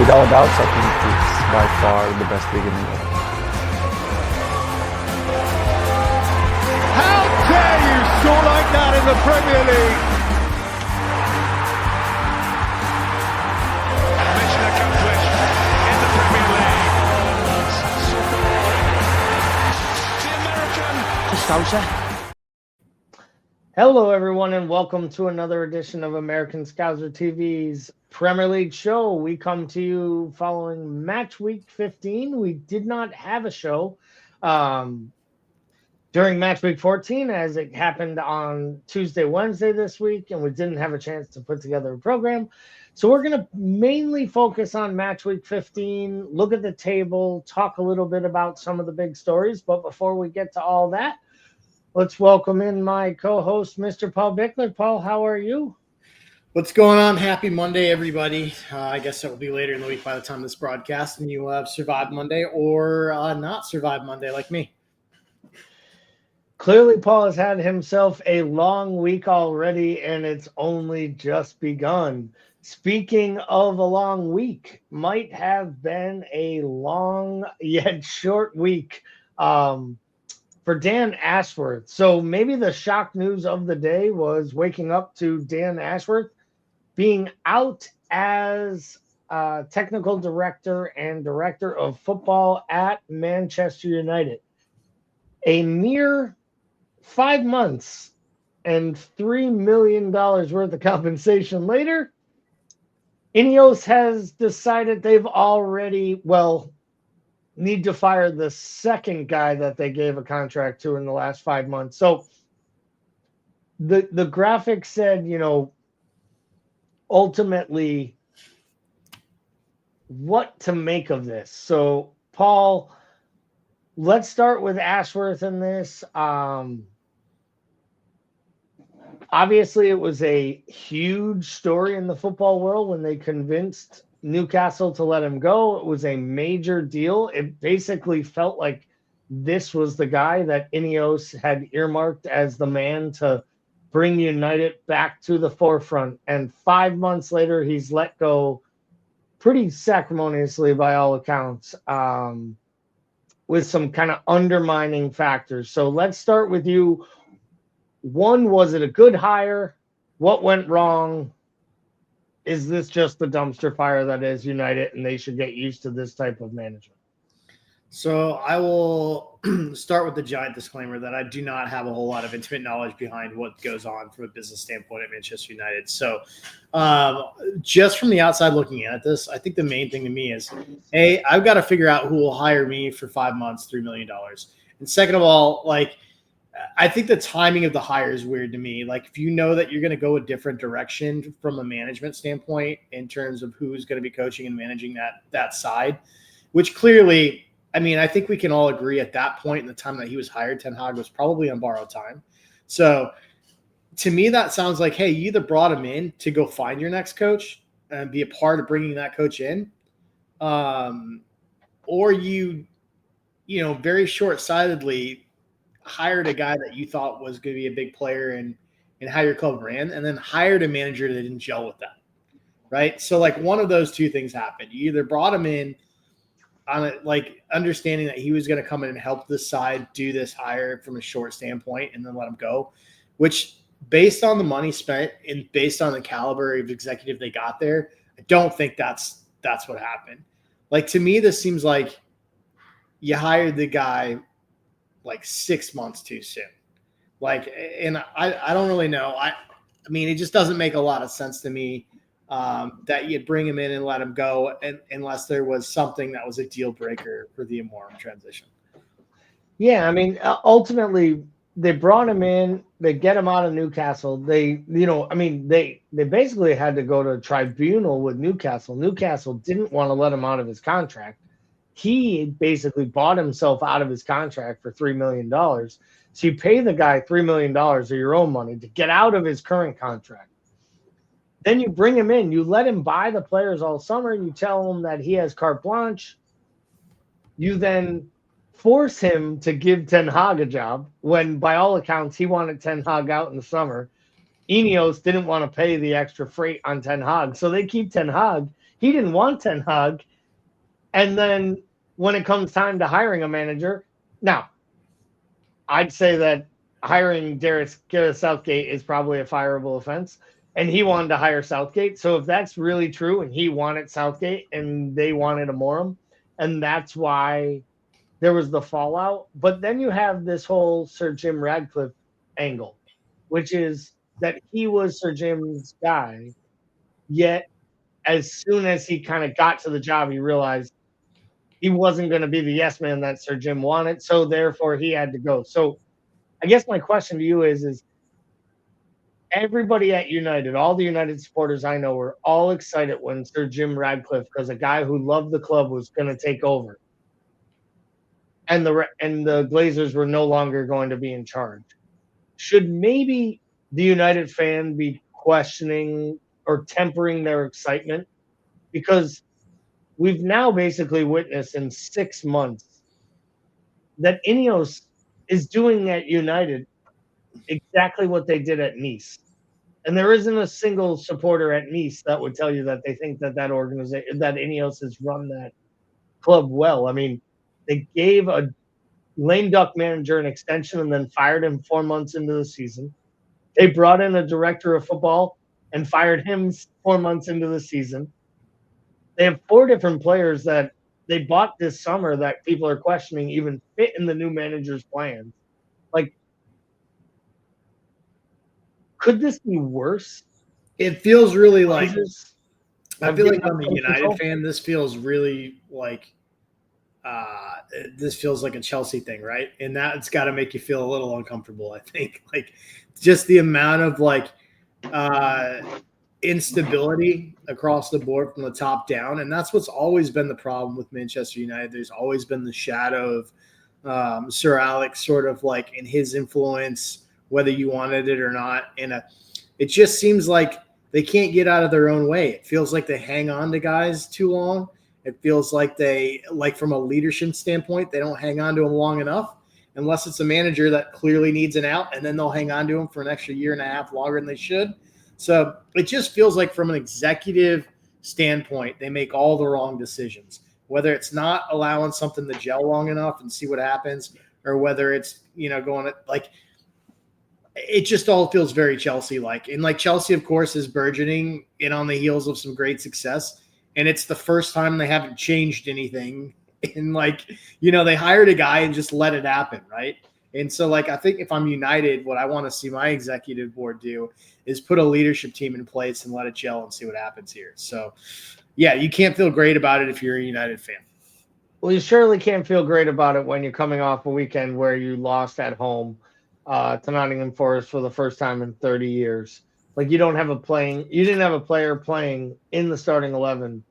without doubts, I think it's by far the best league in the world. How dare you score like that in the Premier League? Mission accomplished in the Premier League. The American Scouser. Hello, everyone, and welcome to another edition of American Scouser TV's Premier League show. We come to you following match week 15. We did not have a show during match week 14, as it happened on Tuesday, Wednesday this week, and we didn't have a chance to put together a program. So we're going to mainly focus on match week 15, look at the table, talk a little bit about some of the big stories. But before we get to all that, let's welcome in my co-host, Mr. Paul Bickler. Paul, how are you? What's going on? Happy Monday, everybody. I guess it will be later in the week by the time this broadcast, and you will have survived Monday or not survived Monday like me. Clearly, Paul has had himself a long week already, and it's only just begun. Speaking of a long week, might have been a long yet short week for Dan Ashworth. So maybe the shock news of the day was waking up to Dan Ashworth being out as technical director and director of football at Manchester United. A mere 5 months and $3 million worth of compensation later, Ineos has decided they've already, need to fire the second guy that they gave a contract to in the last 5 months. So the graphic said, ultimately what to make of this. So, Paul, let's start with Ashworth in this. Obviously, it was a huge story in the football world when they convinced Newcastle to let him go. It was a major deal. It basically felt like this was the guy that Ineos had earmarked as the man to bring United back to the forefront. And 5 months later, he's let go pretty sacrimoniously by all accounts, with some kind of undermining factors. So let's start with you. One, was it a good hire? What went wrong? Is this just the dumpster fire that is United, and they should get used to this type of management? So I will start with the giant disclaimer that I do not have a whole lot of intimate knowledge behind what goes on from a business standpoint at Manchester United. So just from the outside looking at this, I think the main thing to me is, A, I've got to figure out who will hire me for 5 months, $3 million. And second of all, I think the timing of the hire is weird to me. If you know that you're going to go a different direction from a management standpoint in terms of who's going to be coaching and managing that side, which clearly, I think we can all agree at that point in the time that he was hired, Ten Hag was probably on borrowed time. So to me, that sounds like, hey, you either brought him in to go find your next coach and be a part of bringing that coach in, or you very short-sightedly hired a guy that you thought was going to be a big player in how your club ran, and then hired a manager that didn't gel with that, right? So one of those two things happened. You either brought him in on it, understanding that he was going to come in and help this side do this hire from a short standpoint, and then let him go, which based on the money spent and based on the caliber of executive they got there, I don't think that's what happened. To me, this seems like you hired the guy 6 months too soon. And I don't really know. It just doesn't make a lot of sense to me that you'd bring him in and let him go unless there was something that was a deal breaker for the Amorim transition. Yeah, ultimately they brought him in, they get him out of Newcastle. They basically had to go to a tribunal with Newcastle. Newcastle didn't want to let him out of his contract. He basically bought himself out of his contract for $3 million. So you pay the guy $3 million of your own money to get out of his current contract. Then you bring him in. You let him buy the players all summer. You tell him that he has carte blanche. You then force him to give Ten Hag a job when, by all accounts, he wanted Ten Hag out in the summer. Ineos didn't want to pay the extra freight on Ten Hag. So they keep Ten Hag. He didn't want Ten Hag. And then when it comes time to hiring a manager, now, I'd say that hiring Gareth Southgate is probably a fireable offense. And he wanted to hire Southgate. So if that's really true and he wanted Southgate and they wanted to moor him, and that's why there was the fallout. But then you have this whole Sir Jim Radcliffe angle, which is that he was Sir Jim's guy. Yet as soon as he kind of got to the job, he realized he wasn't going to be the yes man that Sir Jim wanted. So therefore he had to go. So I guess my question to you is everybody at United, all the United supporters I know were all excited when Sir Jim Radcliffe, because a guy who loved the club, was going to take over. And the Glazers were no longer going to be in charge. Should maybe the United fan be questioning or tempering their excitement? Because we've now basically witnessed in 6 months that Ineos is doing at United exactly what they did at Nice. And there isn't a single supporter at Nice that would tell you that they think that organization, that Ineos has run that club well. I mean, they gave a lame duck manager an extension and then fired him 4 months into the season. They brought in a director of football and fired him 4 months into the season. They have 4 different players that they bought this summer that people are questioning even fit in the new manager's plans. Like, could this be worse? It feels really like I feel like I'm I'm a United fan. This feels really like this feels like a Chelsea thing, right? And that's got to make you feel a little uncomfortable. I think like just the amount of like instability across the board from the top down, and that's what's always been the problem with Manchester United. There's always been the shadow of Sir Alex, sort of like in his influence, whether you wanted it or not. And it just seems like they can't get out of their own way. It feels like they hang on to guys too long. It feels like they, like from a leadership standpoint, they don't hang on to them long enough unless it's a manager that clearly needs an out, and then they'll hang on to him for an extra year and a half longer than they should. So it just feels like from an executive standpoint, they make all the wrong decisions, whether it's not allowing something to gel long enough and see what happens, or whether it's, going like it just all feels very Chelsea-like. And like Chelsea, of course, is burgeoning in on the heels of some great success. And it's the first time they haven't changed anything. And they hired a guy and just let it happen, right? And so, I think if I'm United, what I want to see my executive board do is put a leadership team in place and let it gel and see what happens here. So, yeah, you can't feel great about it if you're a United fan. Well, you surely can't feel great about it when you're coming off a weekend where you lost at home to Nottingham Forest for the first time in 30 years. You didn't have a player playing in the starting 11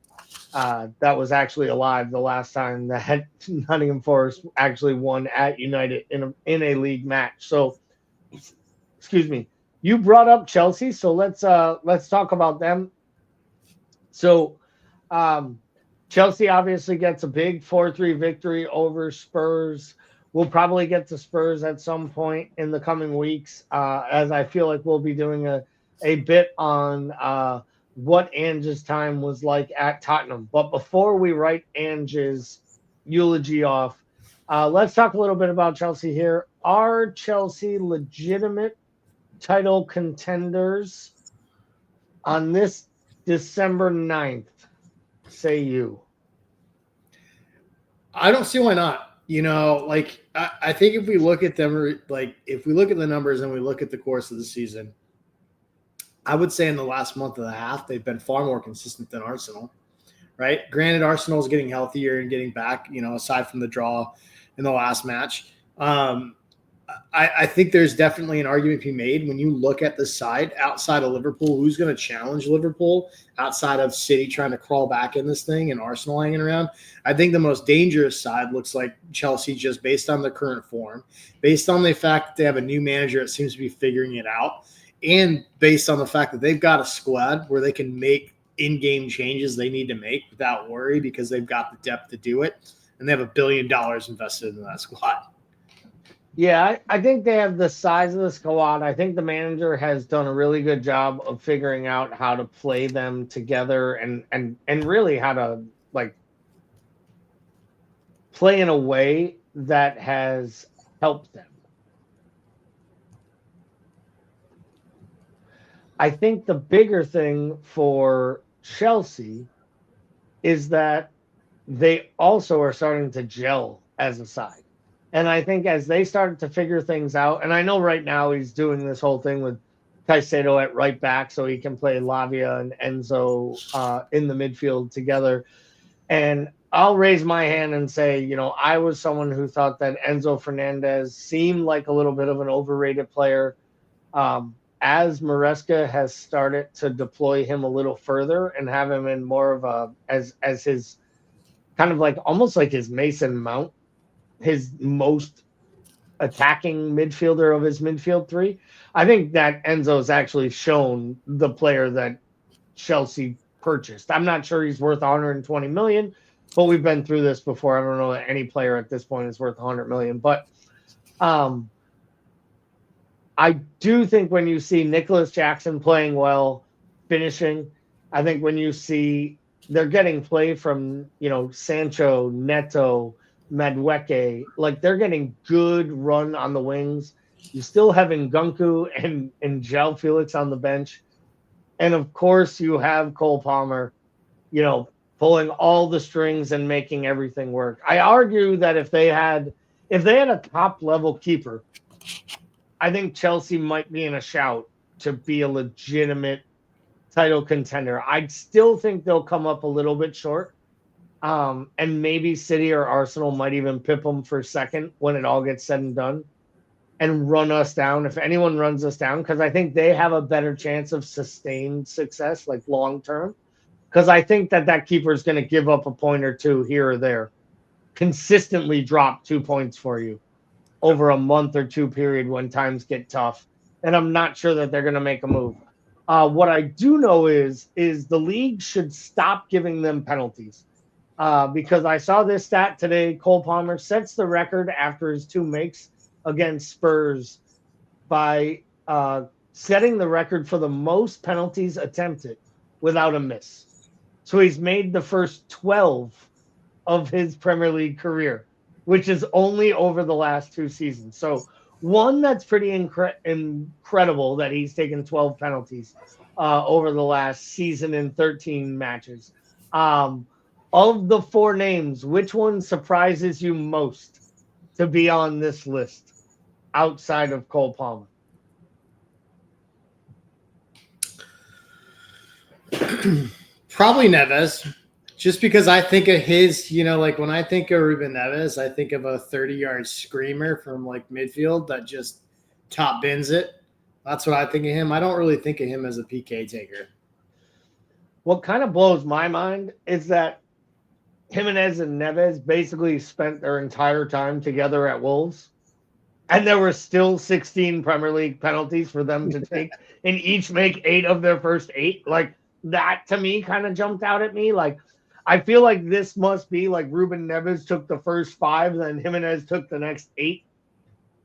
that was actually alive the last time that Nottingham Forest actually won at United in a league match. So, excuse me, you brought up Chelsea, so let's talk about them. So, Chelsea obviously gets a big 4-3 victory over Spurs. We'll probably get to Spurs at some point in the coming weeks, as I feel like we'll be doing a bit on what Ange's time was like at Tottenham. But before we write Ange's eulogy off, let's talk a little bit about Chelsea here. Are Chelsea legitimate title contenders on this December 9th? Say you. I don't see why not. I think if we look at them, if we look at the numbers and we look at the course of the season, I would say in the last month and a half, they've been far more consistent than Arsenal, right? Granted, Arsenal is getting healthier and getting back, aside from the draw in the last match. I think there's definitely an argument to be made when you look at the side outside of Liverpool, who's going to challenge Liverpool outside of City trying to crawl back in this thing and Arsenal hanging around. I think the most dangerous side looks like Chelsea, just based on their current form, based on the fact that they have a new manager that seems to be figuring it out, and based on the fact that they've got a squad where they can make in-game changes they need to make without worry because they've got the depth to do it, and they have $1 billion invested in that squad. Yeah, I think they have the size of the squad. I think the manager has done a really good job of figuring out how to play them together and really how to like play in a way that has helped them. I think the bigger thing for Chelsea is that they also are starting to gel as a side. And I think as they started to figure things out, and I know right now he's doing this whole thing with Caicedo at right back so he can play Lavia and Enzo in the midfield together. And I'll raise my hand and say, I was someone who thought that Enzo Fernandez seemed like a little bit of an overrated player. As Maresca has started to deploy him a little further and have him in more of a as his kind of like almost like his Mason Mount, his most attacking midfielder of his midfield three. I think that Enzo's actually shown the player that Chelsea purchased. I'm not sure he's worth 120 million, but we've been through this before. I don't know that any player at this point is worth 100 million, but I do think when you see Nicholas Jackson playing well, finishing, I think when you see they're getting play from, Sancho, Neto, Madueke, like they're getting good run on the wings. You still have Ngunku and João Felix on the bench. And of course you have Cole Palmer, pulling all the strings and making everything work. I argue that if they had a top level keeper, I think Chelsea might be in a shout to be a legitimate title contender. I still think they'll come up a little bit short. And maybe City or Arsenal might even pip them for second when it all gets said and done and run us down. If anyone runs us down, because I think they have a better chance of sustained success, like long term. Because I think that keeper is going to give up a point or two here or there, consistently drop 2 points for you over a month or two period when times get tough. And I'm not sure that they're going to make a move. What I do know is the league should stop giving them penalties. Because I saw this stat today. Cole Palmer sets the record after his 2 makes against Spurs by setting the record for the most penalties attempted without a miss. So he's made the first 12 of his Premier League career, which is only over the last 2 seasons. So one, that's pretty incredible that he's taken 12 penalties over the last season in 13 matches. Of the 4 names, which one surprises you most to be on this list outside of Cole Palmer? Probably Neves, just because I think of his, like when I think of Ruben Neves, I think of a 30-yard screamer from like midfield that just top bins it. That's what I think of him. I don't really think of him as a PK taker. What kind of blows my mind is that Jimenez and Neves basically spent their entire time together at Wolves, and there were still 16 Premier League penalties for them to take, and each make 8 of their first 8. Like, that to me kind of jumped out at me. Like, I feel like this must be like Ruben Neves took the first 5, then Jimenez took the next 8.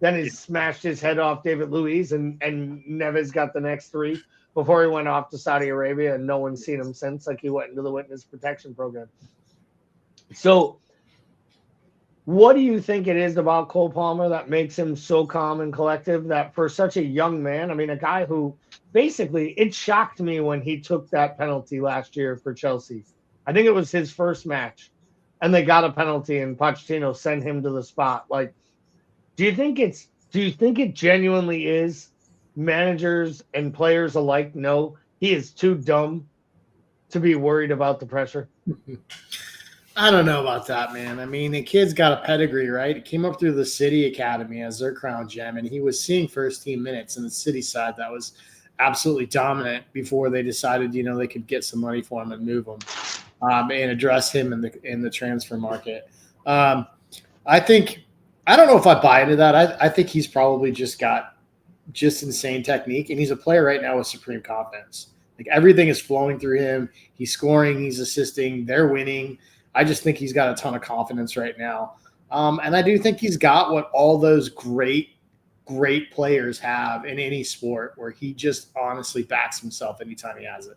Then he smashed his head off David Luiz, and Neves got the next 3 before he went off to Saudi Arabia, and no one's seen him since. Like, he went into the witness protection program. So what do you think it is about Cole Palmer that makes him so calm and collective that for such a young man, I mean, a guy who basically, it shocked me when he took that penalty last year for Chelsea. I think it was his first match, and they got a penalty, and Pochettino sent him to the spot. Like, do you think it genuinely is managers and players alike know he is too dumb to be worried about the pressure? I don't know about that, man. I mean, the kid's got a pedigree, right? He came up through the City Academy as their crown gem, and he was seeing first-team minutes in the City side that was absolutely dominant before they decided, they could get some money for him and move him and address him in the transfer market. I don't know if I buy into that. I think he's probably just got insane technique, and he's a player right now with supreme confidence. Like, everything is flowing through him. He's scoring, he's assisting, they're winning. I just think he's got a ton of confidence right now. And I do think he's got what all those great players have in any sport, where he just honestly backs himself anytime he has it.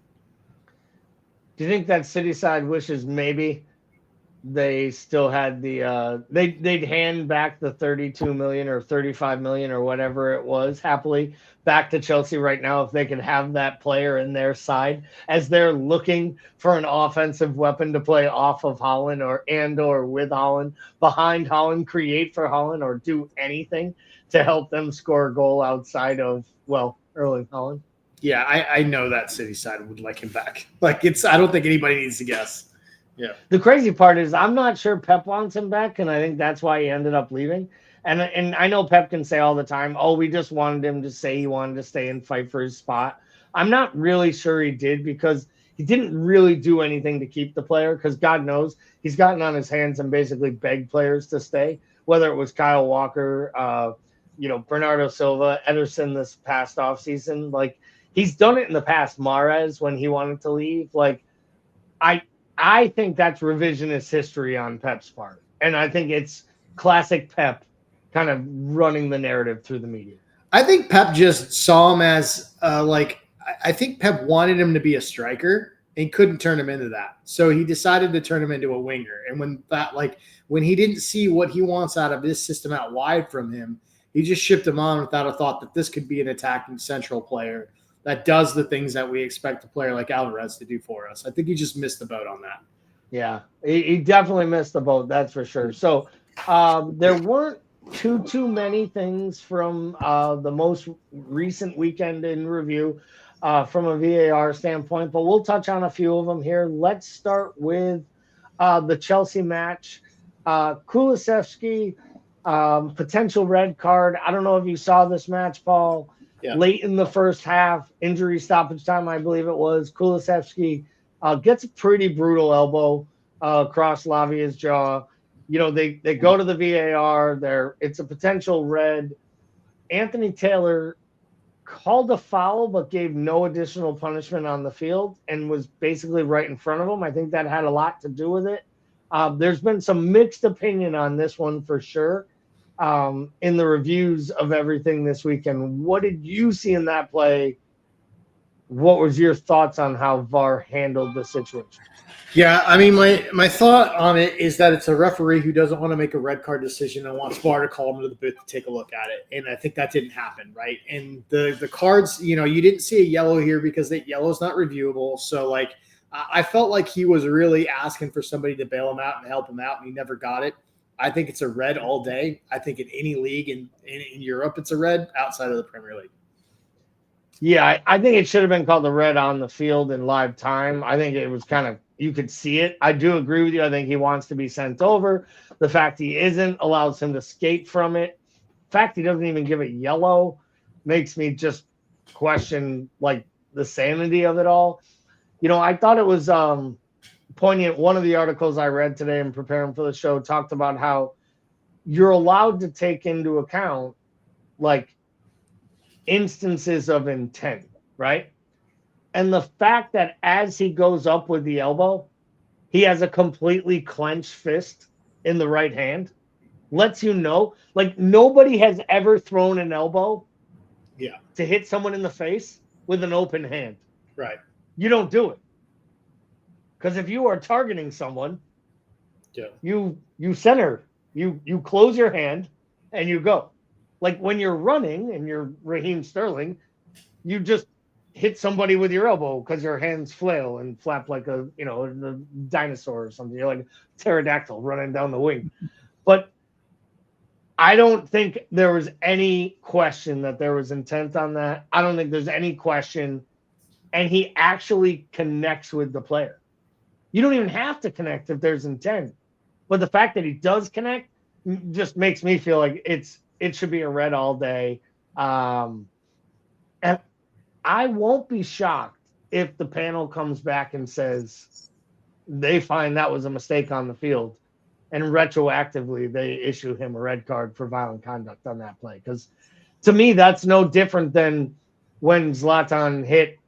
Do you think that City side wishes maybe they still had the they'd hand back the 32 million or 35 million or whatever it was happily back to Chelsea right now if they could have that player in their side as they're looking for an offensive weapon to play off of Haaland or with Haaland, behind Haaland, create for Haaland, or do anything to help them score a goal outside of, well, Erling Haaland? Yeah, I know that City side would like him back. Like, I don't think anybody needs to guess. Yeah. The crazy part is I'm not sure Pep wants him back, and I think that's why he ended up leaving. And I know Pep can say all the time, oh, we just wanted him to say he wanted to stay and fight for his spot. I'm not really sure he did, because he didn't really do anything to keep the player, because God knows he's gotten on his hands and basically begged players to stay, whether it was Kyle Walker, Bernardo Silva, Ederson this past offseason. Like, he's done it in the past. Mahrez, when he wanted to leave. Like, I think that's revisionist history on Pep's part. And I think it's classic Pep kind of running the narrative through the media. I think Pep just saw him as I think Pep wanted him to be a striker and couldn't turn him into that. So he decided to turn him into a winger. And when he didn't see what he wants out of this system out wide from him, he just shipped him on without a thought that this could be an attacking central player that does the things that we expect a player like Alvarez to do for us. I think he just missed the boat on that. Yeah, he definitely missed the boat, that's for sure. So there weren't too many things from the most recent weekend in review from a VAR standpoint, but we'll touch on a few of them here. Let's start with the Chelsea match. Kulusevski, potential red card. I don't know if you saw this match, Paul. Yeah. Late in the first half, injury stoppage time, I believe it was, Kulusevski gets a pretty brutal elbow across Lavia's jaw. They go to the VAR. It's a potential red. Anthony Taylor called a foul but gave no additional punishment on the field and was basically right in front of him. I think that had a lot to do with it. There's been some mixed opinion on this one for sure. In the reviews of everything this weekend, what did you see in that play? What was your thoughts on how VAR handled the situation? Yeah, I mean, my thought on it is that it's a referee who doesn't want to make a red card decision and wants VAR to call him to the booth to take a look at it. And I think that didn't happen, right? And the cards, you didn't see a yellow here because the yellow is not reviewable. So, I felt like he was really asking for somebody to bail him out and help him out, and he never got it. I think it's a red all day. I think in any league in Europe, it's a red outside of the Premier League. Yeah, I think it should have been called a red on the field in live time. I think it was kind of, you could see it. I do agree with you. I think he wants to be sent over. The fact he isn't allows him to skate from it. The fact he doesn't even give it yellow makes me just question the sanity of it all. I thought it was poignant. One of the articles I read today in preparing for the show talked about how you're allowed to take into account instances of intent, right? And the fact that as he goes up with the elbow, he has a completely clenched fist in the right hand lets you know, nobody has ever thrown an elbow to hit someone in the face with an open hand. Right. You don't do it. Because if you are targeting someone, you center, you close your hand and you go. When you're running and you're Raheem Sterling, you just hit somebody with your elbow because your hands flail and flap like a dinosaur or something. You're like a pterodactyl running down the wing. But I don't think there was any question that there was intent on that. I don't think there's any question. And he actually connects with the player. You don't even have to connect if there's intent. But the fact that he does connect just makes me feel like it should be a red all day. And I won't be shocked if the panel comes back and says they find that was a mistake on the field and retroactively they issue him a red card for violent conduct on that play. Because to me, that's no different than when Zlatan hit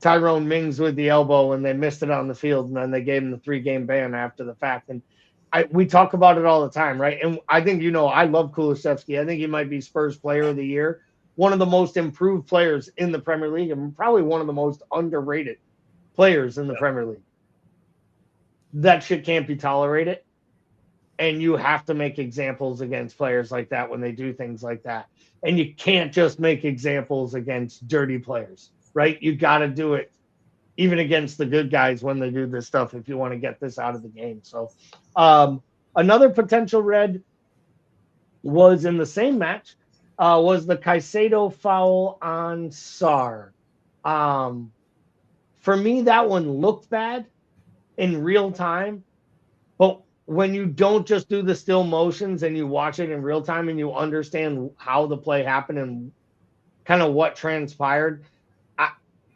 Tyrone Mings with the elbow and they missed it on the field and then they gave him the 3-game ban after the fact. And we talk about it all the time, right? And I think, I love Kulusevski. I think he might be Spurs Player of the Year, one of the most improved players in the Premier League, and probably one of the most underrated players in the Premier League. That shit can't be tolerated. And you have to make examples against players like that when they do things like that. And you can't just make examples against dirty players, right? You got to do it even against the good guys when they do this stuff if you want to get this out of the game. So another potential red was in the same match, was the Caicedo foul on Sarr. For me, that one looked bad in real time, but when you don't just do the still motions and you watch it in real time and you understand how the play happened and kind of what transpired,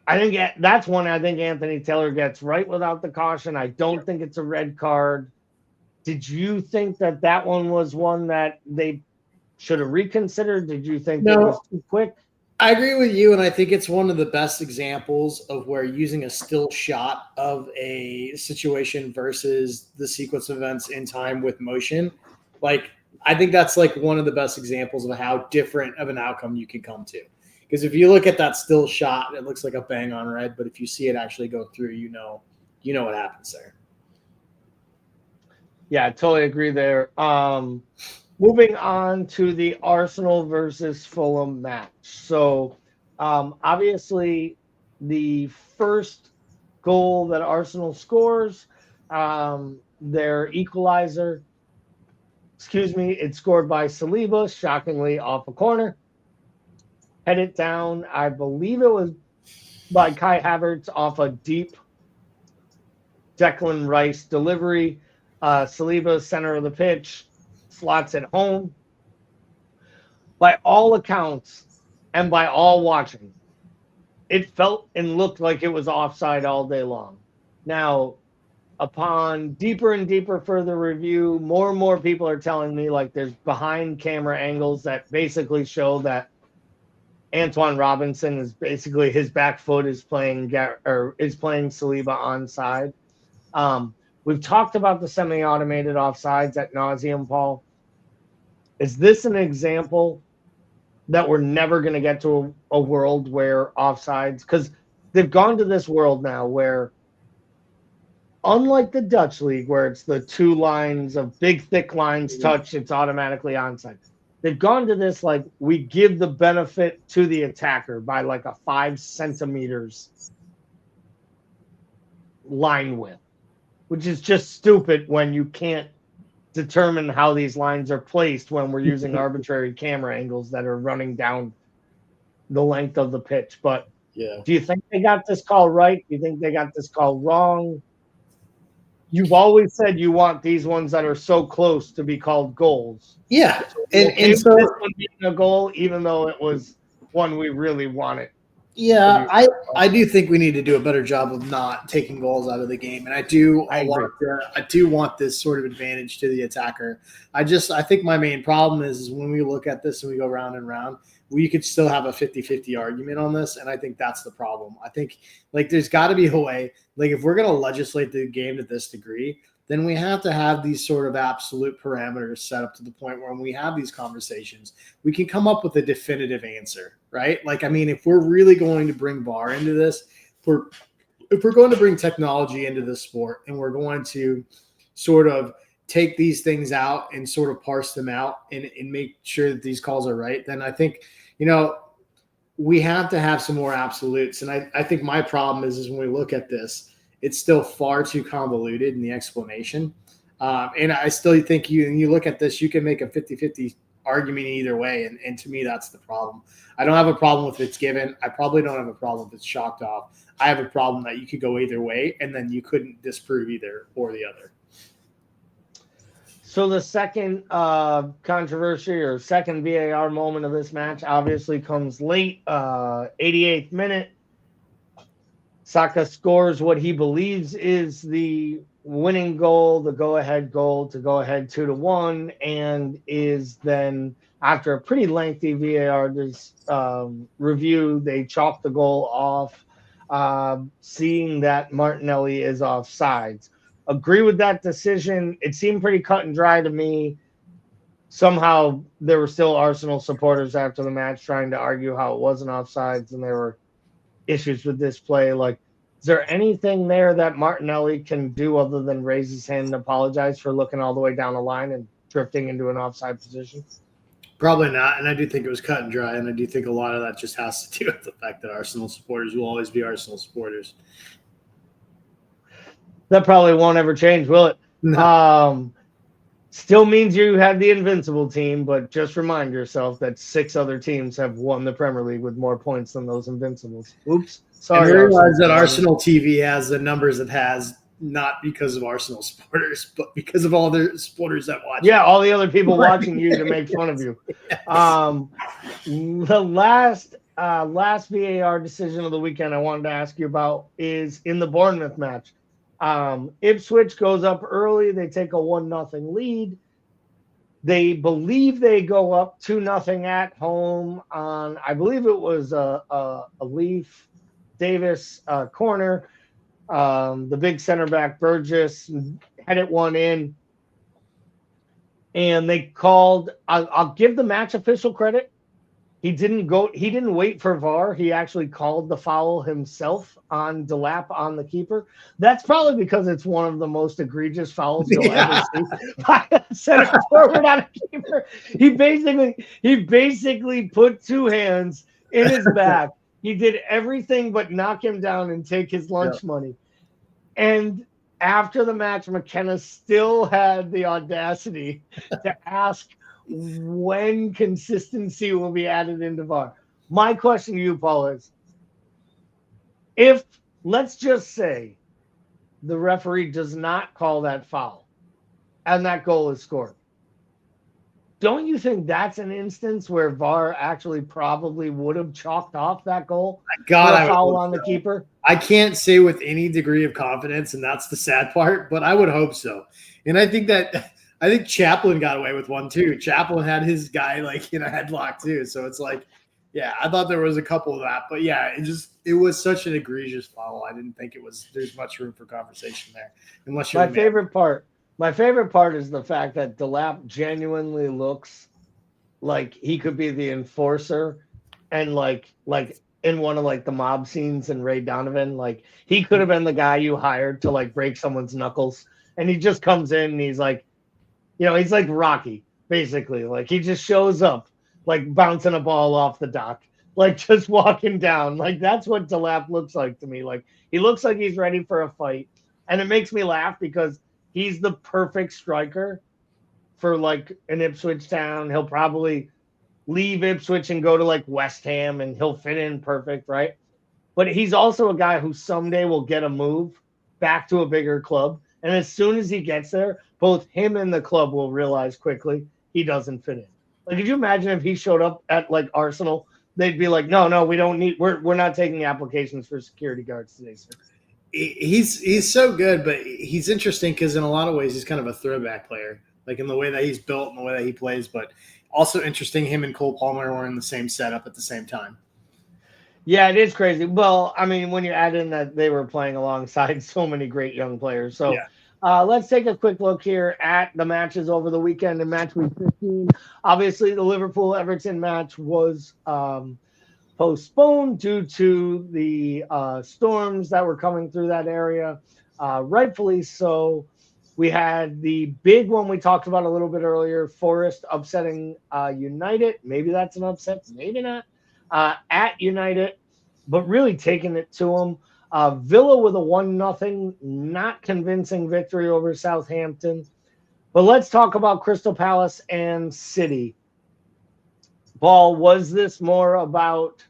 I think that's one I think Anthony Taylor gets right without the caution. I don't think it's a red card. Did you think that one was one that they should have reconsidered? Did you think it was too quick? I agree with you, and I think it's one of the best examples of where using a still shot of a situation versus the sequence of events in time with motion. Like, I think that's like one of the best examples of how different of an outcome you can come to. Because if you look at that still shot, it looks like a bang on red, but if you see it actually go through, you know what happens there. Yeah, I totally agree there. Moving on to the Arsenal versus Fulham match. So, obviously, the first goal that Arsenal scores, their equalizer, it's scored by Saliba, shockingly off a corner. Headed down, I believe it was by Kai Havertz off a deep Declan Rice delivery. Saliba, center of the pitch, slots it home. By all accounts and by all watching, it felt and looked like it was offside all day long. Now, upon deeper and deeper further review, more and more people are telling me like there's behind camera angles that basically show that Antoine Robinson is basically his back foot is playing Saliba onside. We've talked about the semi-automated offsides at nauseum, Paul. Is this an example that we're never going to get to a world where offsides, because they've gone to this world now where, unlike the Dutch league where it's the two lines of big thick lines touch, it's automatically onside. They've gone to this like we give the benefit to the attacker by like a 5 centimeters line width, which is just stupid when you can't determine how these lines are placed when we're using arbitrary camera angles that are running down the length of the pitch. But do you think they got this call right? Do you think they got this call wrong? You've always said you want these ones that are so close to be called goals. Yeah. So and so this one being a goal, even though it was one we really wanted. Yeah, I do think we need to do a better job of not taking goals out of the game, and I do want this sort of advantage to the attacker. I think my main problem is when we look at this and we go round and round, we could still have a 50-50 argument on this, and I think that's the problem. I think like there's got to be a way, like if we're going to legislate the game to this degree, then we have to have these sort of absolute parameters set up to the point where when we have these conversations, we can come up with a definitive answer, right? Like, I mean, if we're really going to bring VAR into this, if we're going to bring technology into the sport and we're going to sort of take these things out and sort of parse them out and make sure that these calls are right, then I think, we have to have some more absolutes. And I think my problem is when we look at this, it's still far too convoluted in the explanation. And I still think you look at this, you can make a 50-50 argument either way. And to me, that's the problem. I don't have a problem if it's given. I probably don't have a problem if it's chalked off. I have a problem that you could go either way, and then you couldn't disprove either or the other. So the second controversy or second VAR moment of this match obviously comes late, 88th minute. Saka scores what he believes is the winning goal, the go-ahead goal to go ahead 2-1, and is then, after a pretty lengthy VAR review, they chalk the goal off, seeing that Martinelli is offsides. agree with that decision. It seemed pretty cut and dry to me. Somehow there were still Arsenal supporters after the match trying to argue how it wasn't offsides and there were issues with this play. Like, is there anything there that Martinelli can do other than raise his hand and apologize for looking all the way down the line and drifting into an offside position? Probably not, and I do think it was cut and dry, and I do think a lot of that just has to do with the fact that Arsenal supporters will always be Arsenal supporters. That probably won't ever change, will it? No. Still means you have the invincible team, but just remind yourself that 6 other teams have won the Premier League with more points than those invincibles. Oops. Sorry. And realize that Arsenal TV has the numbers it has, not because of Arsenal supporters, but because of all the supporters that watch. Yeah, all the other people watching you to make fun of you. Yes. The last VAR decision of the weekend I wanted to ask you about is in the Bournemouth match. Ipswich goes up early. They take a 1-0 lead. They believe they go up 2-0 at home on, I believe it was a Leaf Davis corner. The big center back Burgess headed one in. And they called, I'll give the match official credit. He didn't wait for VAR. He actually called the foul himself on Delap on the keeper. That's probably because it's one of the most egregious fouls you'll ever see by a center forward on a keeper. He basically put 2 hands in his back. He did everything but knock him down and take his lunch money. And after the match, McKenna still had the audacity to ask when consistency will be added into VAR. My question to you, Paul, is if, let's just say, the referee does not call that foul and that goal is scored, don't you think that's an instance where VAR actually probably would have chalked off that goal for a foul on the keeper? I can't say with any degree of confidence, and that's the sad part, but I would hope so. And I think Chaplin got away with one too. Chaplin had his guy like in a headlock too. So it's like, yeah, I thought there was a couple of that, but yeah, it was such an egregious foul. I didn't think there's much room for conversation there. Unless you're my favorite part is the fact that Delap genuinely looks like he could be the enforcer and like in one of like the mob scenes in Ray Donovan, like he could have been the guy you hired to like break someone's knuckles. And he just comes in and he's like, he's like Rocky, basically. Like he just shows up, like bouncing a ball off the dock, like just walking down. Like that's what Delap looks like to me. Like he looks like he's ready for a fight. And it makes me laugh because he's the perfect striker for like an Ipswich town. He'll probably leave Ipswich and go to like West Ham and he'll fit in perfect, right? But he's also a guy who someday will get a move back to a bigger club. And as soon as he gets there, both him and the club will realize quickly he doesn't fit in. Like, could you imagine if he showed up at like Arsenal? They'd be like, no, we don't need. We're not taking applications for security guards today, sir. He's so good, but he's interesting because in a lot of ways he's kind of a throwback player, like in the way that he's built and the way that he plays. But also interesting, him and Cole Palmer were in the same setup at the same time. Yeah, it is crazy. Well, I mean, when you add in that they were playing alongside so many great young players. So let's take a quick look here at the matches over the weekend in match week 15. Obviously, the Liverpool-Everton match was postponed due to the storms that were coming through that area. Rightfully so. We had the big one we talked about a little bit earlier, Forest upsetting United. Maybe that's an upset, maybe not. At United, but really taking it to them. Villa with a 1-0, not convincing victory over Southampton. But let's talk about Crystal Palace and City. Paul, was this more about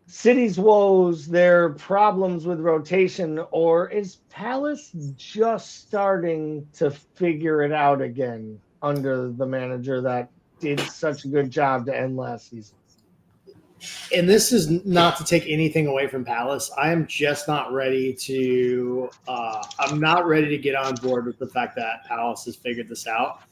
City's woes, their problems with rotation, or is Palace just starting to figure it out again under the manager that did such a good job to end last season? And this is not to take anything away from Palace. I am just not ready to I'm not ready to get on board with the fact that Palace has figured this out.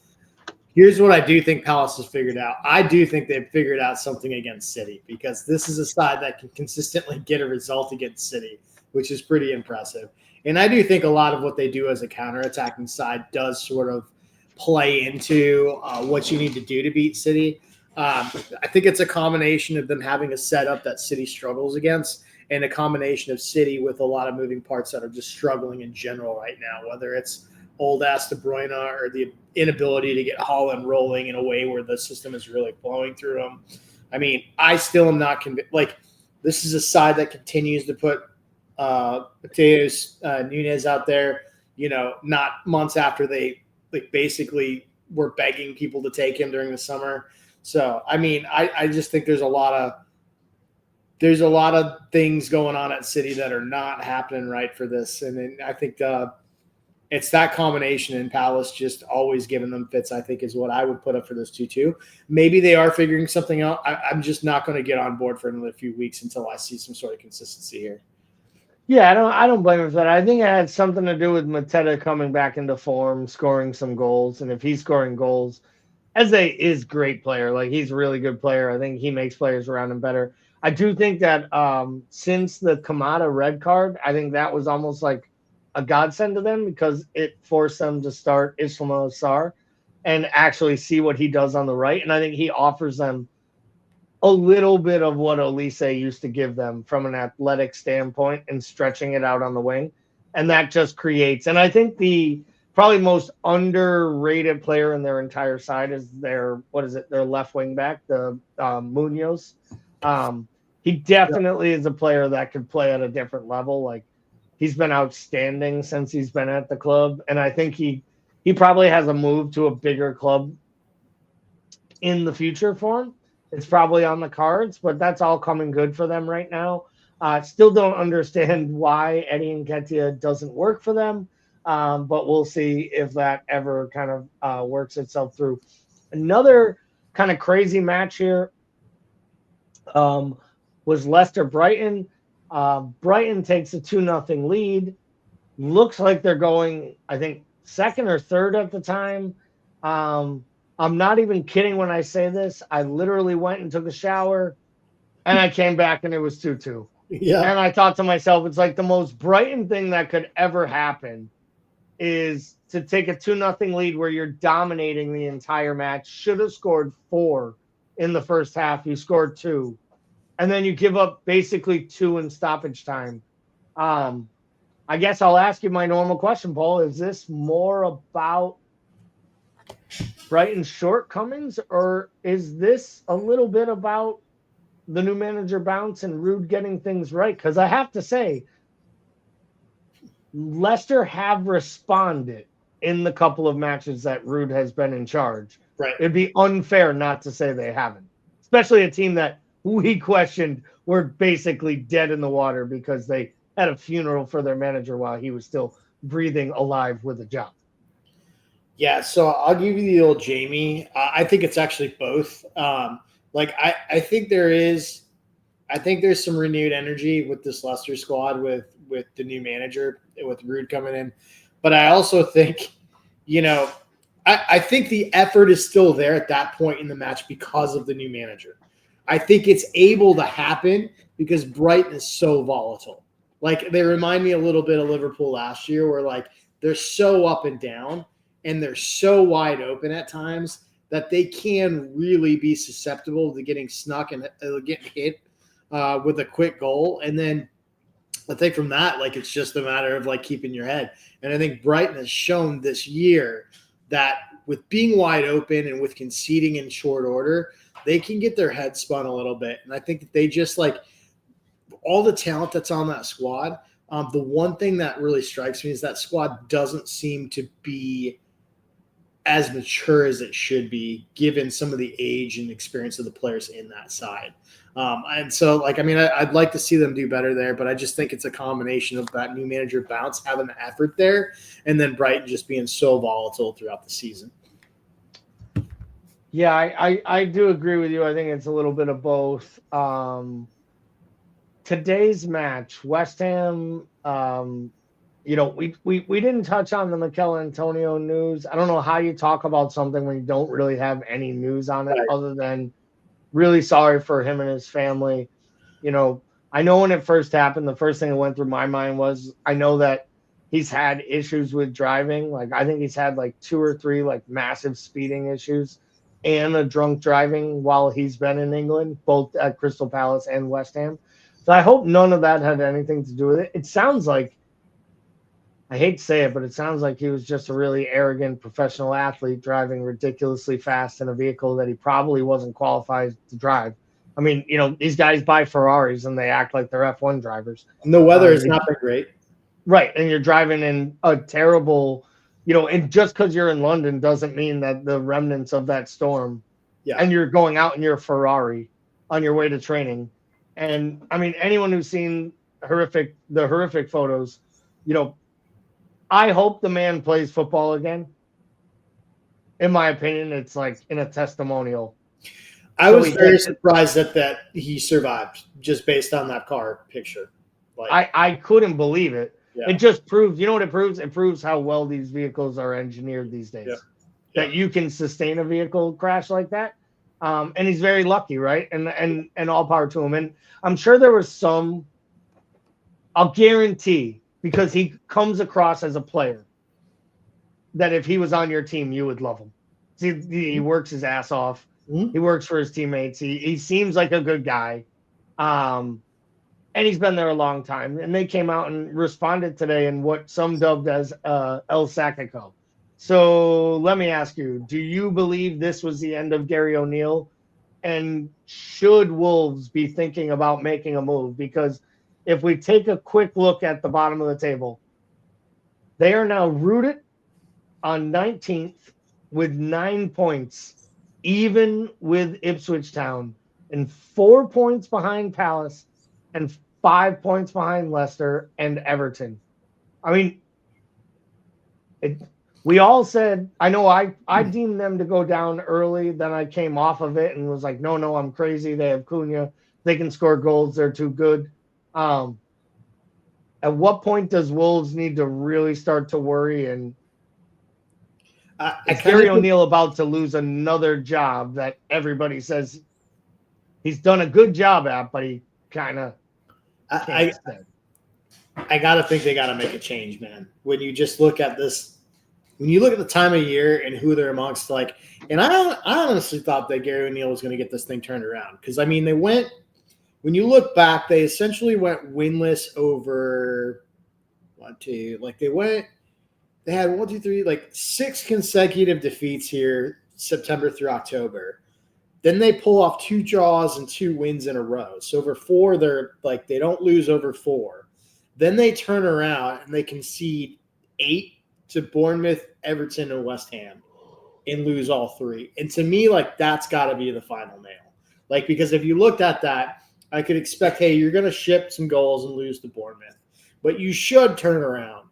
Here's what I do think Palace has figured out. I do think they've figured out something against City because this is a side that can consistently get a result against City, which is pretty impressive. And I do think a lot of what they do as a counterattacking side does sort of play into what you need to do to beat City. I think it's a combination of them having a setup that City struggles against, and a combination of City with a lot of moving parts that are just struggling in general right now, whether it's old ass De Bruyne or the inability to get Haaland rolling in a way where the system is really flowing through them. I mean, I still am not convinced. Like, this is a side that continues to put Mateus Nunes out there, not months after they basically were begging people to take him during the summer. So, I mean, I just think there's a lot of things going on at City that are not happening right for this. And then I think it's that combination, and Palace just always giving them fits, I think, is what I would put up for this 2-2. Maybe they are figuring something out. I'm just not going to get on board for another few weeks until I see some sort of consistency here. Yeah, I don't blame him for that. I think it had something to do with Mateta coming back into form, scoring some goals. And if he's scoring goals, Eze is a great player. Like, he's a really good player. I think he makes players around him better. I do think that since the Kamada red card, I think that was almost like a godsend to them, because it forced them to start Ismail Sarr and actually see what he does on the right. And I think he offers them a little bit of what Olise used to give them from an athletic standpoint and stretching it out on the wing. And that just creates, and I think the probably most underrated player in their entire side is their left wing back, the Munoz. He definitely is a player that could play at a different level. Like, he's been outstanding since he's been at the club. And I think he probably has a move to a bigger club in the future for him. It's probably on the cards, but that's all coming good for them right now. Still don't understand why Eddie Nketiah doesn't work for them, but we'll see if that ever kind of works itself through. Another kind of crazy match here was Leicester-Brighton. Brighton takes a 2-0 lead. Looks like they're going, I think, second or third at the time. I'm not even kidding when I say this. I literally went and took a shower, and I came back, and it was 2-2. Yeah. And I thought to myself, it's like the most Brighton thing that could ever happen is to take a 2-0 lead where you're dominating the entire match. Should have scored 4 in the first half. You scored 2. And then you give up basically 2 in stoppage time. I guess I'll ask you my normal question, Paul. Is this more about Brighton's shortcomings, or is this a little bit about the new manager bounce and Ruud getting things right? Because I have to say, Leicester have responded in the couple of matches that Ruud has been in charge. Right. It'd be unfair not to say they haven't, especially a team that we questioned were basically dead in the water because they had a funeral for their manager while he was still breathing alive with a job. Yeah, so I'll give you the old Jamie. I think it's actually both. I think there's some renewed energy with this Leicester squad with the new manager, with Ruud coming in. But I also think, I think the effort is still there at that point in the match because of the new manager. I think it's able to happen because Brighton is so volatile. Like, they remind me a little bit of Liverpool last year, where like they're so up and down and they're so wide open at times that they can really be susceptible to getting snuck and getting hit with a quick goal. And then I think from that, like, it's just a matter of like keeping your head. And I think Brighton has shown this year that with being wide open and with conceding in short order, they can get their head spun a little bit. And I think that they just, like, all the talent that's on that squad, the one thing that really strikes me is that squad doesn't seem to be as mature as it should be, given some of the age and experience of the players in that side. And so, like, I mean, I'd like to see them do better there, but I just think it's a combination of that new manager bounce, having the effort there, and then Brighton just being so volatile throughout the season. Yeah, I do agree with you. I think it's a little bit of both. Today's match, West Ham, we didn't touch on the Mikel Antonio news. I don't know how you talk about something when you don't really have any news on it, right, other than really sorry for him and his family. I know when it first happened, the first thing that went through my mind was, I know that he's had issues with driving. Like I think he's had like 2 or 3 like massive speeding issues and a drunk driving while he's been in England, both at Crystal Palace and West Ham. So I hope none of that had anything to do with it. It sounds like, I hate to say it, but it sounds like he was just a really arrogant professional athlete driving ridiculously fast in a vehicle that he probably wasn't qualified to drive. I mean, you know, these guys buy Ferraris and they act like they're F1 drivers. And the weather has not been great. Right. And you're driving in a terrible, you know, and just because you're in London doesn't mean that the remnants of that storm, and you're going out in your Ferrari on your way to training. And I mean, anyone who's seen the horrific photos, you know, I hope the man plays football again. In my opinion, it's like in a testimonial. I was very surprised that he survived just based on that car picture. Like, I couldn't believe it. Yeah. It just proves, you know what it proves? It proves how well these vehicles are engineered these days. That you can sustain a vehicle crash like that. And he's very lucky, right? And all power to him. And I'm sure there was some, I'll guarantee, because he comes across as a player, that if he was on your team, you would love him. See, he works his ass off. Mm-hmm. He works for his teammates. He seems like a good guy. And he's been there a long time. And they came out and responded today in what some dubbed as El Sacico. So let me ask you, do you believe this was the end of Gary O'Neill? And should Wolves be thinking about making a move? Because if we take a quick look at the bottom of the table, they are now rooted on 19th with 9 points, even with Ipswich Town, and 4 points behind Palace and 5 points behind Leicester and Everton. I mean, we all said, I know I deemed them to go down early. Then I came off of it and was like, no, I'm crazy. They have Cunha. They can score goals. They're too good. At what point does Wolves need to really start to worry? And is Gary O'Neill about to lose another job that everybody says he's done a good job at, but he kind of I got to think they got to make a change, man. When you just look at this, when you look at the time of year and who they're amongst, like, and I honestly thought that Gary O'Neill was going to get this thing turned around. Because, I mean, they went, when you look back, they essentially went winless over they had 6 consecutive defeats here, September through October. Then they pull off 2 draws and 2 wins in a row. So over 4, they don't lose over 4. Then they turn around and they concede 8 to Bournemouth, Everton, and West Ham and lose all 3. And to me, like, that's got to be the final nail. Like, because if you looked at that, I could expect, hey, you're going to ship some goals and lose to Bournemouth. But you should turn around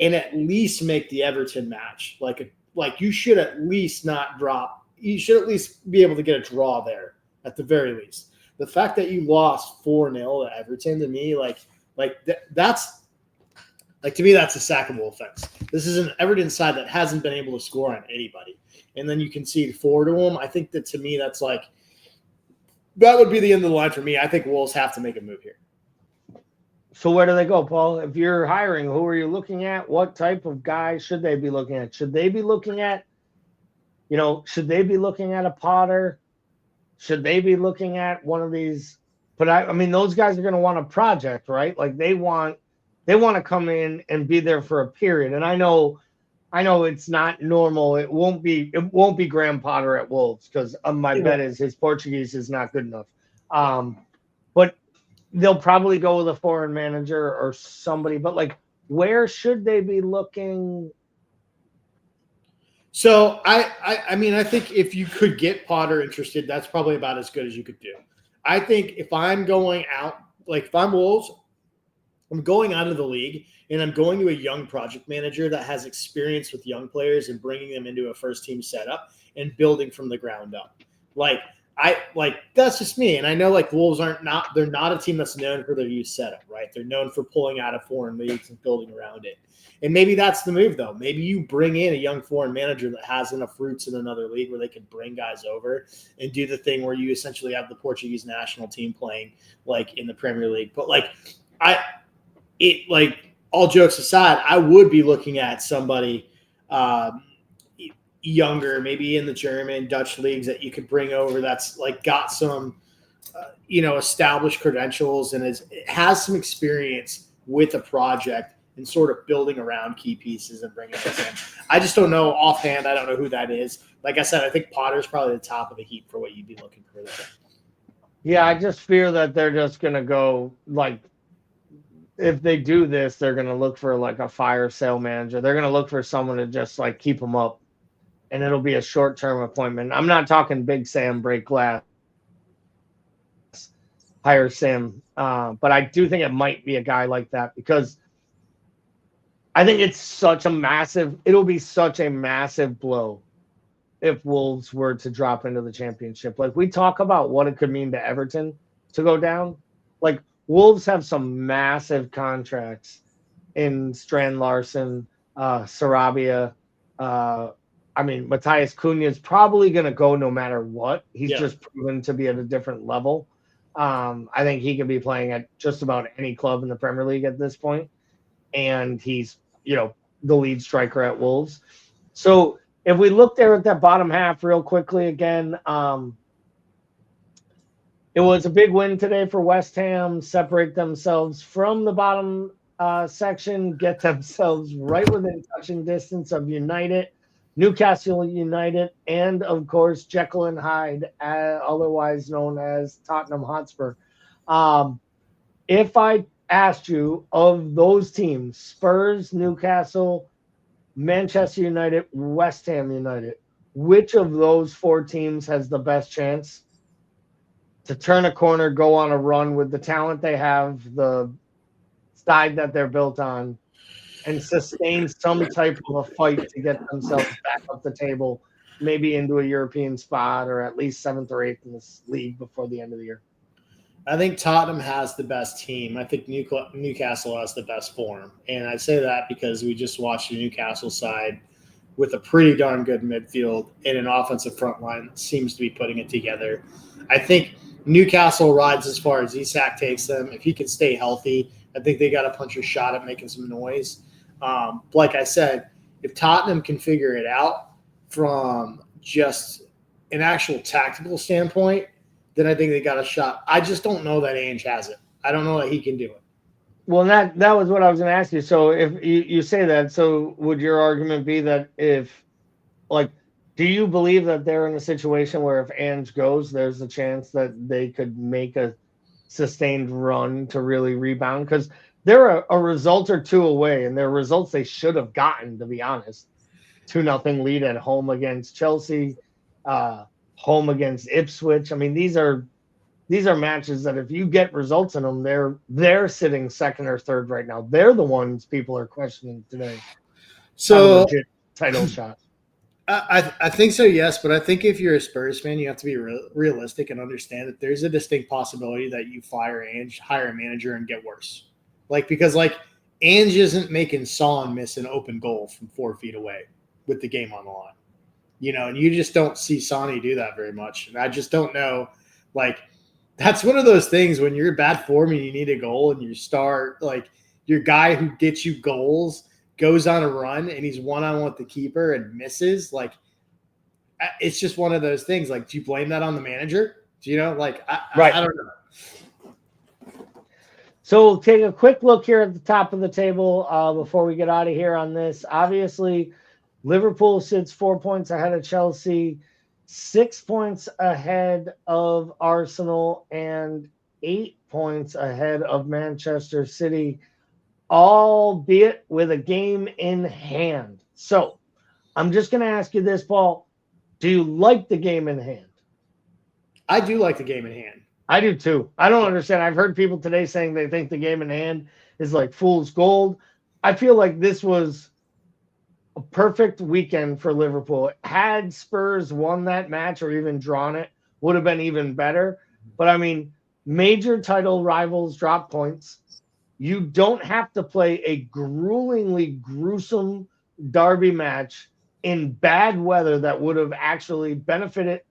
and at least make the Everton match. Like you should at least not drop. You should at least be able to get a draw there at the very least. The fact that you lost 4-0 to Everton, to me, that's a sackable offense. This is an Everton side that hasn't been able to score on anybody. And then you concede 4 to them. I think that, to me, that's like, that would be the end of the line for me. I think Wolves have to make a move here. So where do they go, Paul? If you're hiring, who are you looking at? What type of guy should they be looking at? Should they be looking at, a Potter? Should they be looking at one of these? But I mean, those guys are going to want a project, right? Like they want to come in and be there for a period. And I know it's not normal. It won't be Graham Potter at Wolves because my bet is his Portuguese is not good enough. But they'll probably go with a foreign manager or somebody. But like, where should they be looking? So I mean, I think if you could get Potter interested, that's probably about as good as you could do. I think if I'm going out, like if I'm Wolves, I'm going out of the league and I'm going to a young project manager that has experience with young players and bringing them into a first team setup and building from the ground up. That's just me. And I know Wolves they're not a team that's known for their youth setup, right? They're known for pulling out of foreign leagues and building around it. And maybe that's the move, though. Maybe you bring in a young foreign manager that has enough roots in another league where they can bring guys over and do the thing where you essentially have the Portuguese national team playing in the Premier League. But all jokes aside, I would be looking at somebody younger, maybe in the German, Dutch leagues that you could bring over that's like got some, established credentials and has some experience with a project and sort of building around key pieces and bringing this in. I just don't know offhand. I don't know who that is. Like I said, I think Potter's probably the top of the heap for what you'd be looking for there. Yeah, I just fear that they're just going to go like, if they do this, they're going to look for like a fire sale manager. They're going to look for someone to just like keep them up, and it'll be a short-term appointment. I'm not talking Big Sam break glass, hire Sam, but I do think it might be a guy like that because I think it'll be such a massive blow if Wolves were to drop into the championship. Like, we talk about what it could mean to Everton to go down. Like, Wolves have some massive contracts in Strand Larson, Sarabia. Matthias Cunha is probably going to go no matter what. He's just proven to be at a different level. I think he could be playing at just about any club in the Premier League at this point. And he's, the lead striker at Wolves. So if we look there at that bottom half real quickly again, it was a big win today for West Ham, separate themselves from the bottom section, get themselves right within touching distance of United, Newcastle United, and, of course, Jekyll and Hyde, otherwise known as Tottenham Hotspur. If I asked you of those teams, Spurs, Newcastle, Manchester United, West Ham United, which of those four teams has the best chance to turn a corner, go on a run with the talent they have, the side that they're built on, and sustain some type of a fight to get themselves back up the table, maybe into a European spot or at least 7th or 8th in this league before the end of the year? I think Tottenham has the best team. I think Newcastle has the best form. And I say that because we just watched the Newcastle side with a pretty darn good midfield and an offensive front line that seems to be putting it together. I think Newcastle rides as far as Isak takes them. If he can stay healthy, I think they got a puncher's shot at making some noise. Like I said, if Tottenham can figure it out from just an actual tactical standpoint, then I think they got a shot. I just don't know that Ange has it. I don't know that he can do it. Well, that was what I was going to ask you. So if you say that, so would your argument be that do you believe that they're in a situation where if Ange goes, there's a chance that they could make a sustained run to really rebound? Because they're a result or two away, and they're results they should have gotten, to be honest. 2-0 lead at home against Chelsea, home against Ipswich. I mean, these are matches that if you get results in them, they're sitting second or third right now. They're the ones people are questioning today. So legit title shot. I think so, yes. But I think if you're a Spurs fan, you have to be realistic and understand that there's a distinct possibility that you fire Ange, hire a manager, and get worse. Because Ange isn't making Son miss an open goal from 4 feet away with the game on the line. And you just don't see Sonny do that very much. And I just don't know. That's one of those things when you're bad form and you need a goal and your guy who gets you goals goes on a run and he's one-on-one with the keeper and misses. It's just one of those things. Do you blame that on the manager? Right. I don't know. So we'll take a quick look here at the top of the table before we get out of here on this. Obviously, Liverpool sits 4 points ahead of Chelsea, 6 points ahead of Arsenal, and 8 points ahead of Manchester City, albeit with a game in hand. So I'm just going to ask you this, Paul. Do you like the game in hand? I do like the game in hand. I do too. I don't understand. I've heard people today saying they think the game in hand is like fool's gold. I feel like this was a perfect weekend for Liverpool. Had Spurs won that match or even drawn it, would have been even better. But major title rivals drop points. You don't have to play a gruelingly gruesome derby match in bad weather that would have actually benefited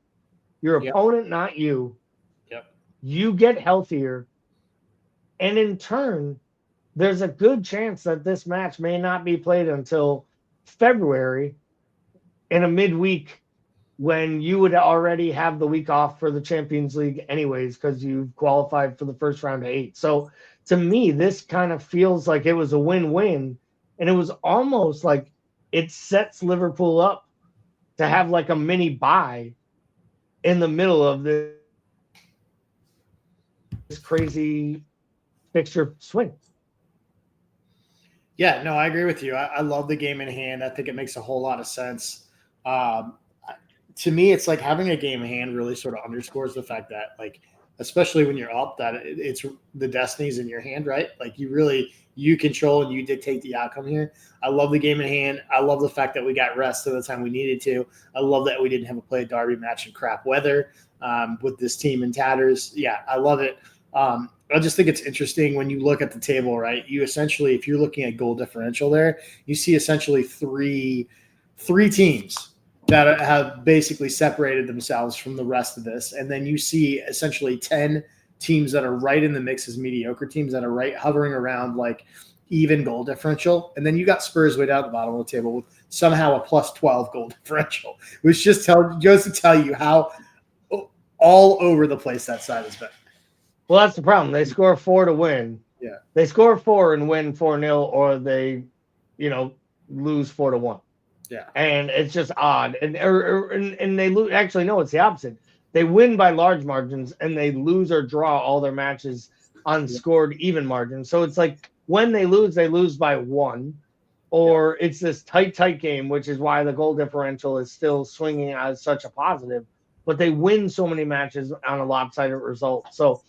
your opponent, not you. Yep. You get healthier. And in turn, there's a good chance that this match may not be played until February in a midweek when you would already have the week off for the Champions League anyways, because you've qualified for the first round of 8. So to me, this kind of feels like it was a win-win, and it was almost like it sets Liverpool up to have like a mini bye in the middle of this crazy fixture swing. Yeah, no, I agree with you. I love the game in hand. I think it makes a whole lot of sense. To me, it's like having a game in hand really sort of underscores the fact that, like, especially when you're up, that it's the destiny's in your hand, right? Like you control and you dictate the outcome here. I love the game in hand. I love the fact that we got rest at the time we needed to. I love that we didn't have to play a derby match in crap weather with this team in tatters. Yeah, I love it. I just think it's interesting when you look at the table, right? You essentially, if you're looking at goal differential there, you see essentially three teams that have basically separated themselves from the rest of this. And then you see essentially 10 teams that are right in the mix as mediocre teams that are right hovering around like even goal differential. And then you got Spurs way down at the bottom of the table with somehow a plus 12 goal differential, which just goes to tell you how all over the place that side has been. Well, that's the problem. They score 4 to win. Yeah. They score 4 and win 4-0, or they, lose 4-1. Yeah. And it's just odd. And they lose. Actually, no, it's the opposite. They win by large margins and they lose or draw all their matches on scored even margins. So it's like when they lose by 1, or it's this tight game, which is why the goal differential is still swinging as such a positive. But they win so many matches on a lopsided result. So,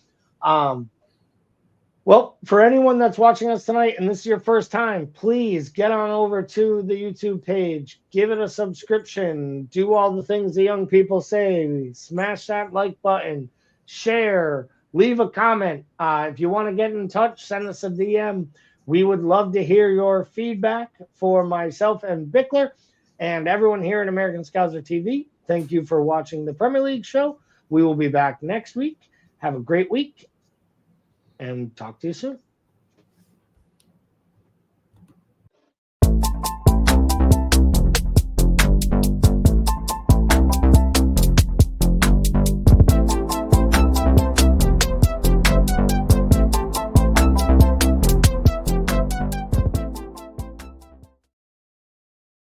well, for anyone that's watching us tonight and this is your first time, please get on over to the YouTube page, give it a subscription, do all the things the young people say, smash that like button, share, leave a comment. If you want to get in touch, send us a DM. We would love to hear your feedback. For myself and Bickler and everyone here at American Scouser TV, thank you for watching the Premier League show. We will be back next week. Have a great week and talk to you soon.